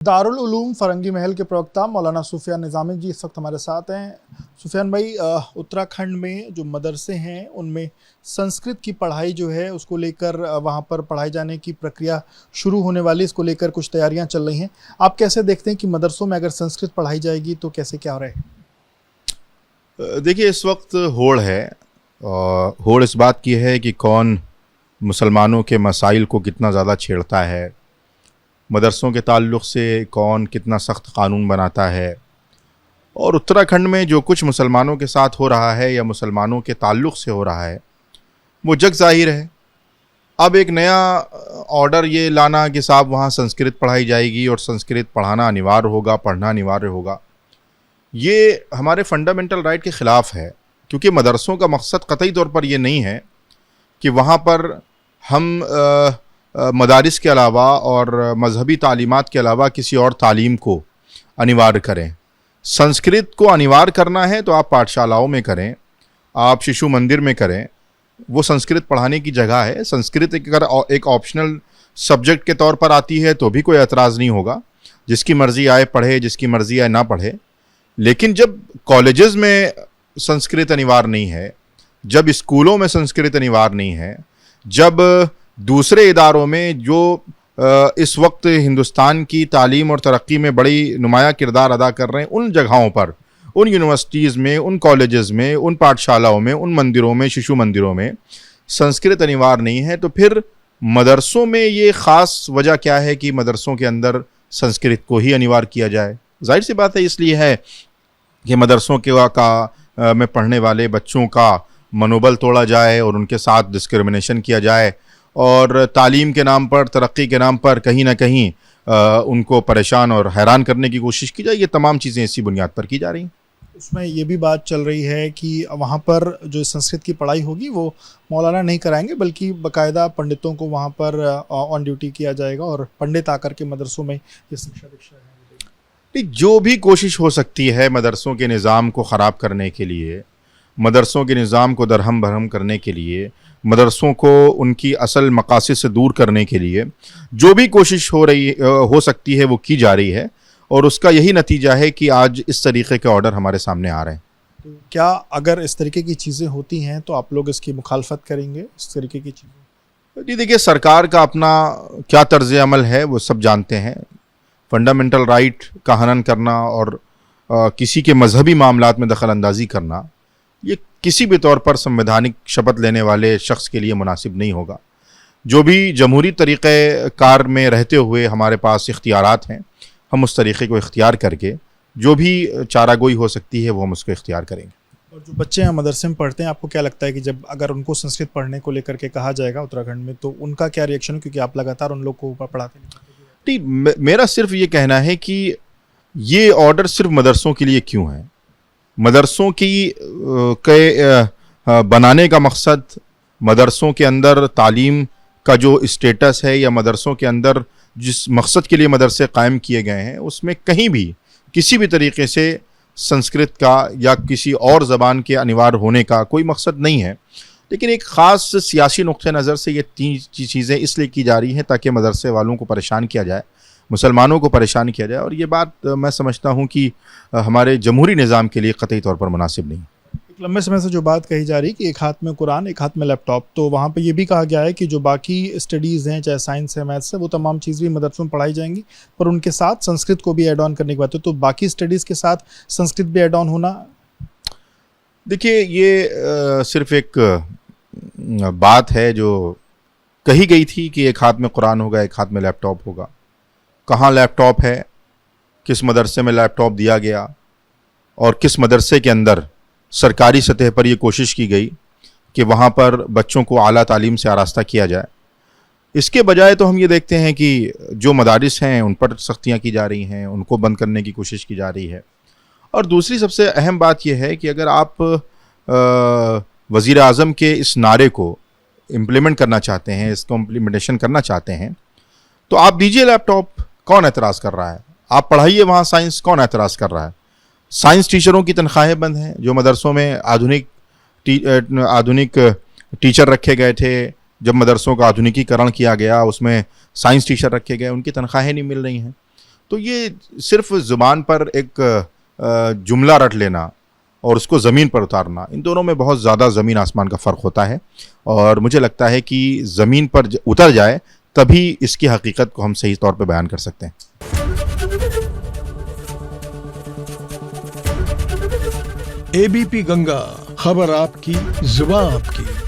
दारुल उलूम फरंगी महल के प्रवक्ता मौलाना सुफियान निज़ामी जी इस वक्त हमारे साथ हैं। सुफियान भाई, उत्तराखंड में जो मदरसे हैं उनमें संस्कृत की पढ़ाई जो है उसको लेकर वहाँ पर पढ़ाई जाने की प्रक्रिया शुरू होने वाली, इसको लेकर कुछ तैयारियाँ चल रही हैं। आप कैसे देखते हैं कि मदरसों में अगर संस्कृत पढ़ाई जाएगी तो कैसे क्या हो रहा है? देखिए, इस वक्त होड़ है और होड़ इस बात की है कि कौन मुसलमानों के मसाइल को कितना ज़्यादा छेड़ता है, मदरसों के ताल्लुक़ से कौन कितना सख्त क़ानून बनाता है। और उत्तराखंड में जो कुछ मुसलमानों के साथ हो रहा है या मुसलमानों के ताल्लुक़ से हो रहा है वो जग ज़ाहिर है। अब एक नया ऑर्डर ये लाना कि साहब वहाँ संस्कृत पढ़ाई जाएगी और संस्कृत पढ़ाना अनिवार्य होगा, पढ़ना अनिवार्य होगा, ये हमारे फंडामेंटल राइट के ख़िलाफ़ है। क्योंकि मदरसों का मकसद क़तई तौर पर ये नहीं है कि वहाँ पर हम मदारिस के अलावा और मजहबी तालीमात के अलावा किसी और तालीम को अनिवार्य करें। संस्कृत को अनिवार्य करना है तो आप पाठशालाओं में करें, आप शिशु मंदिर में करें, वो संस्कृत पढ़ाने की जगह है। संस्कृत अगर एक ऑप्शनल सब्जेक्ट के तौर पर आती है तो भी कोई एतराज़ नहीं होगा, जिसकी मर्ज़ी आए पढ़े, जिसकी मर्ज़ी आए ना पढ़े। लेकिन जब कॉलेजेस में संस्कृत अनिवार्य नहीं है, जब स्कूलों में संस्कृत अनिवार्य नहीं है, जब दूसरे इदारों में जो इस वक्त हिंदुस्तान की तालीम और तरक्की में बड़ी नुमाया किरदार अदा कर रहे हैं, उन जगहों पर, उन यूनिवर्सिटीज़ में, उन कॉलेजेस में, उन पाठशालाओं में, उन मंदिरों में, शिशु मंदिरों में संस्कृत अनिवार्य नहीं है, तो फिर मदरसों में ये ख़ास वजह क्या है कि मदरसों के अंदर संस्कृत को ही अनिवार्य किया जाए? जाहिर सी बात है इसलिए है कि मदरसों में पढ़ने वाले बच्चों का मनोबल तोड़ा जाए और उनके साथ डिस्क्रिमिनेशन किया जाए और तालीम के नाम पर, तरक्की के नाम पर कहीं ना कहीं उनको परेशान और हैरान करने की कोशिश की जाए। ये तमाम चीज़ें इसी बुनियाद पर की जा रही हैं। उसमें ये भी बात चल रही है कि वहाँ पर जो संस्कृत की पढ़ाई होगी वो मौलाना नहीं कराएंगे, बल्कि बाकायदा पंडितों को वहाँ पर ऑन ड्यूटी किया जाएगा और पंडित आकर के मदरसों में ये शिक्षा दीक्षा है। जो भी कोशिश हो सकती है मदरसों के निज़ाम को ख़राब करने के लिए, मदरसों के निज़ाम को दरहम बरहम करने के लिए, मदरसों को उनकी असल मकासद से दूर करने के लिए जो भी कोशिश हो सकती है वो की जा रही है। और उसका यही नतीजा है कि आज इस तरीक़े के ऑर्डर हमारे सामने आ रहे हैं। तो क्या अगर इस तरीके की चीज़ें होती हैं तो आप लोग इसकी मुखालफत करेंगे, इस तरीके की चीज़ें? जी देखिए, सरकार का अपना क्या तर्ज़ अमल है वो सब जानते हैं। फंडामेंटल राइट का हनन करना और किसी के मजहबी मामलात में दखल अंदाज़ी करना, ये किसी भी तौर पर संवैधानिक शपथ लेने वाले शख्स के लिए मुनासिब नहीं होगा। जो भी जमहूरी तरीक़े कार में रहते हुए हमारे पास इख्तियारात हैं, हम उस तरीक़े को इख्तियार करके जो भी चारागोई हो सकती है वो हम उसको इख्तियार करेंगे। और जो बच्चे हैं मदरसे में पढ़ते हैं, आपको क्या लगता है कि जब अगर उनको संस्कृत पढ़ने को लेकर के कहा जाएगा उत्तराखंड में, तो उनका क्या रिएक्शन है? क्योंकि आप लगातार उन लोग को पढ़ाते हैं। मेरा सिर्फ ये कहना है कि ये ऑर्डर सिर्फ मदरसों के लिए क्यों है। मदरसों के बनाने का मकसद, मदरसों के अंदर तालीम का जो स्टेटस है या मदरसों के अंदर जिस मकसद के लिए मदरसे कायम किए गए हैं, उसमें कहीं भी किसी भी तरीके से संस्कृत का या किसी और ज़बान के अनिवार्य होने का कोई मकसद नहीं है। लेकिन एक ख़ास सियासी नुक्ते नज़र से ये तीन चीज़ें इसलिए की जा रही हैं ताकि मदरसे वालों को परेशान किया जाए, मुसलमानों को परेशान किया जाए। और ये बात मैं समझता हूँ कि हमारे जमहूरी निज़ाम के लिए क़तई तौर पर मुनासिब नहीं। एक लंबे समय से जो बात कही जा रही कि एक हाथ में कुरान, एक हाथ में लैपटॉप, तो वहाँ पे ये भी कहा गया है कि जो बाकी स्टडीज़ हैं, चाहे साइंस है, मैथ्स है, वो तमाम चीज़ भी मदरसों में पढ़ाई जाएंगी, पर उनके साथ संस्कृत को भी ऐड ऑन करने की बात है। तो बाकी स्टडीज़ के साथ संस्कृत भी ऐड ऑन होना, देखिए ये सिर्फ एक बात है जो कही गई थी कि एक हाथ में कुरान होगा, एक हाथ में लैपटॉप होगा। कहाँ लैपटॉप है, किस मदरसे में लैपटॉप दिया गया और किस मदरसे के अंदर सरकारी सतह पर यह कोशिश की गई कि वहाँ पर बच्चों को आला तालीम से आरास्ता किया जाए। इसके बजाय तो हम ये देखते हैं कि जो मदारिस हैं उन पर सख्तियाँ की जा रही हैं, उनको बंद करने की कोशिश की जा रही है। और दूसरी सबसे अहम बात यह है कि अगर आप वज़ीर आज़म के इस नारे को इम्प्लीमेंट करना चाहते हैं, इसको इम्प्लीमेंटेशन करना चाहते हैं, तो आप दीजिए लैपटॉप, कौन एतराज़ कर रहा है? आप पढ़ाइए वहाँ साइंस, कौन एतराज़ कर रहा है? साइंस टीचरों की तनख्वाहें बंद हैं। जो मदरसों में आधुनिक टीचर रखे गए थे, जब मदरसों का आधुनिकीकरण किया गया उसमें साइंस टीचर रखे गए, उनकी तनख्वाहें नहीं मिल रही हैं। तो ये सिर्फ ज़ुबान पर एक जुमला रट लेना और उसको ज़मीन पर उतारना, इन दोनों में बहुत ज़्यादा ज़मीन आसमान का फ़र्क होता है। और मुझे लगता है कि ज़मीन पर उतर जाए तभी इसकी हकीकत को हम सही तौर पे बयान कर सकते हैं। एबीपी गंगा, खबर आपकी, जुबान आपकी।